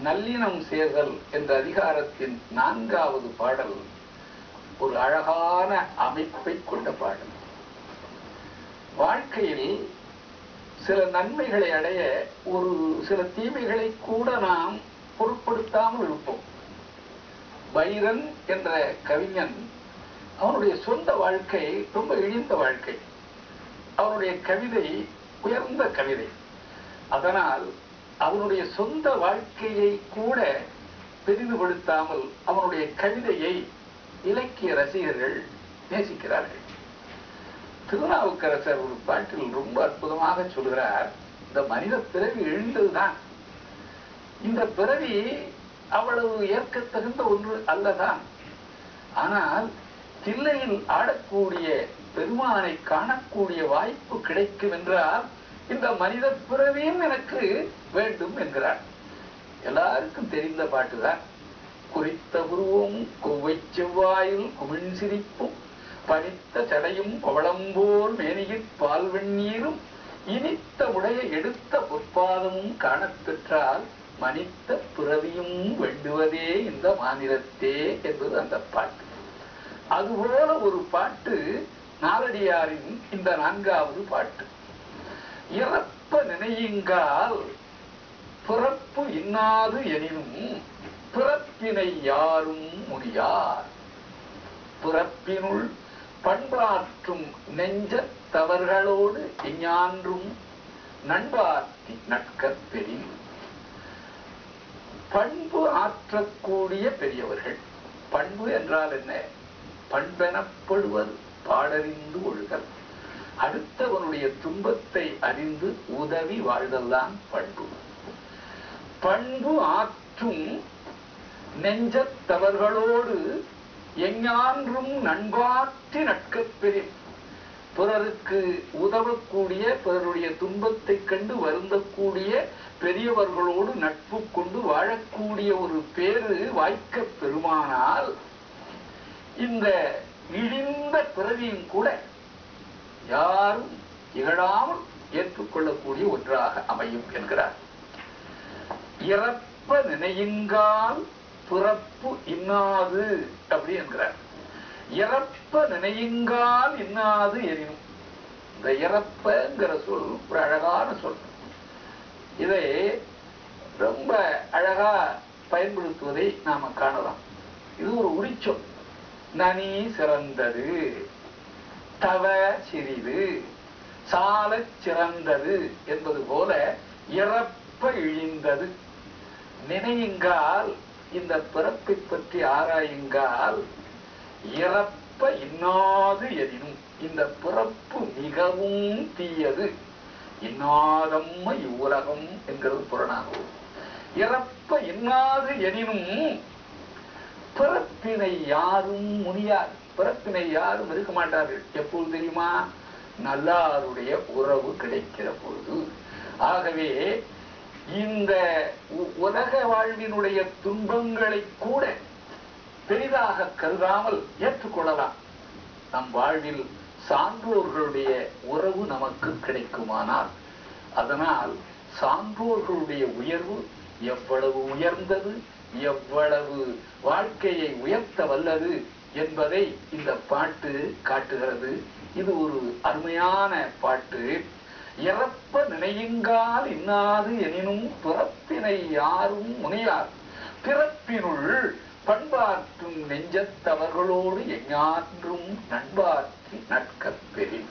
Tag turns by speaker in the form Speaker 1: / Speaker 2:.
Speaker 1: நல்லினம் சேர்தல் என்ற அதிகாரத்தின் 4வது பாடல் ஒரு அழகான அமைப்பை கொண்ட பாடல். வாழ்க்கையில் சில நன்மைகளை அடைய ஒரு சில தீமைகளை கூட நாம் பொருட்படுத்தாமல் இருப்போம். பைரன் என்ற கவிஞன் அவனுடைய சொந்த வாழ்க்கை ரொம்ப இழிந்த வாழ்க்கை. அவனுடைய கவிதை உயர்ந்த கவிதை. அதனால் அவனுடைய சொந்த வாழ்க்கையை கூட பெரிதுபடுத்தாமல் அவனுடைய கவிதையை இலக்கிய ரசிகர்கள் நேசிக்கிறார்கள். திருநாவுக்கரசர் ஒரு பாட்டில் ரொம்ப அற்புதமாக சொல்கிறார், இந்த மனித பிறவி எழுந்ததுதான். இந்த பிறவி அவ்வளவு ஏற்கத்தகுந்த ஒன்று அல்லதான். ஆனால் தில்லையில் ஆடக்கூடிய பெருமானை காணக்கூடிய வாய்ப்பு கிடைக்கும் என்றால் இந்த மனித பிறவியும் எனக்கு வேண்டும் என்கிறார். எல்லாருக்கும் தெரிந்த பாட்டுதான். குறித்த உருவம் கொவ்வை செவ்வாயில் குமிழ் சிரிப்பும் பனித்த சடையும் பவளம்போல் மேனியில் பால் வெந்நீரும் இனித்த உடைய எடுத்த பொற்பாதமும் காணப்பெற்றால் மனித பிறவியும் வேண்டுவதே இந்த மாநிலத்தே என்பது அந்த பாட்டு. அதுபோல ஒரு பாட்டு நாலடியாரின் இந்த 4வது பாட்டு. இறப்ப நினையுங்கால் பிறப்பு இன்னாது எனினும் பிறப்பினை யாரும் முடியார். பிறப்பினுள் பண்பாற்றும் நெஞ்ச தவறுகளோடு எஞ்ஞான்றும் நண்பார்த்தி நட்கப்பெறின். பண்பு ஆற்றக்கூடிய பெரியவர்கள். பண்பு என்றால் என்ன? பண்பெனப்படுவது பாடறிந்து ஒழுகல். அடுத்தவனுடைய துன்பத்தை அறிந்து உதவி வாழ்தல்தான் பண்பு. பண்பு ஆற்றும் நெஞ்சத்தவர்களோடு எஞ்ஞான்றும் நண்பாற்றி நட்கப்பெறின். பிறருக்கு உதவக்கூடிய, பிறருடைய துன்பத்தை கண்டு வருந்தக்கூடிய பெரியவர்களோடு நட்பு கொண்டு வாழக்கூடிய ஒரு பேரு வாய்க்க பெருமானால் இந்த இழிந்த பிறவியும் கூட யாரும் இகழாமல் ஏற்றுக்கொள்ளக்கூடிய ஒன்றாக அமையும் என்கிறார். இறப்ப நினையுங்கால் பிறப்பு இன்னாது அப்படி என்கிறார். இறப்ப நினையுங்கால் இன்னாது எனினும். இந்த இறப்பங்கிற சொல் ஒரு அழகான சொல். இதை ரொம்ப அழகா பயன்படுத்துவதை நாம காணலாம். இது ஒரு உரிச்சொல். நனி சிறந்தது, தவ சிறிது, சால சிறந்தது என்பது போல இறப்ப இழிந்தது. நினையுங்கால், இந்த பிறப்பை பற்றி ஆராயுங்கால், இறப்ப இன்னாது எனினும், இந்த பிறப்பு மிகவும் தீயது. இன்னாதம்ம இவ்வுலகம் என்கிறது புறநானூறு. இறப்ப இன்னாது எனினும் பிறப்பினை யாரும் முனியார். பிறப்பினை யாரும் இருக்க மாட்டார்கள். எப்போது தெரியுமா? நல்லாருடைய உறவு கிடைக்கிற பொழுது. ஆகவே இந்த உலக வாழ்வினுடைய துன்பங்களை கூட பெரிதாக கருதாமல் ஏற்றுக்கொள்ளலாம். நம் வாழ்வில் சான்றோர்களுடைய உறவு நமக்கு கிடைக்குமானால், அதனால் சான்றோர்களுடைய உயர்வு எவ்வளவு உயர்ந்தது, எவ்வளவு வாழ்க்கையை உயர்த்த வல்லது என்பதை இந்த பாட்டு காட்டுகிறது. இது ஒரு அருமையான பாட்டு. இறப்ப நினையுங்கால் இன்னாது எனினும் பிறப்பினை யாரும் முனியார். பிறப்பினுள் பண்பாற்றும் நெஞ்சத்தவர்களோடு எஞ்ஞான்றும் நண்பாற்றி நட்கப்பெறின்.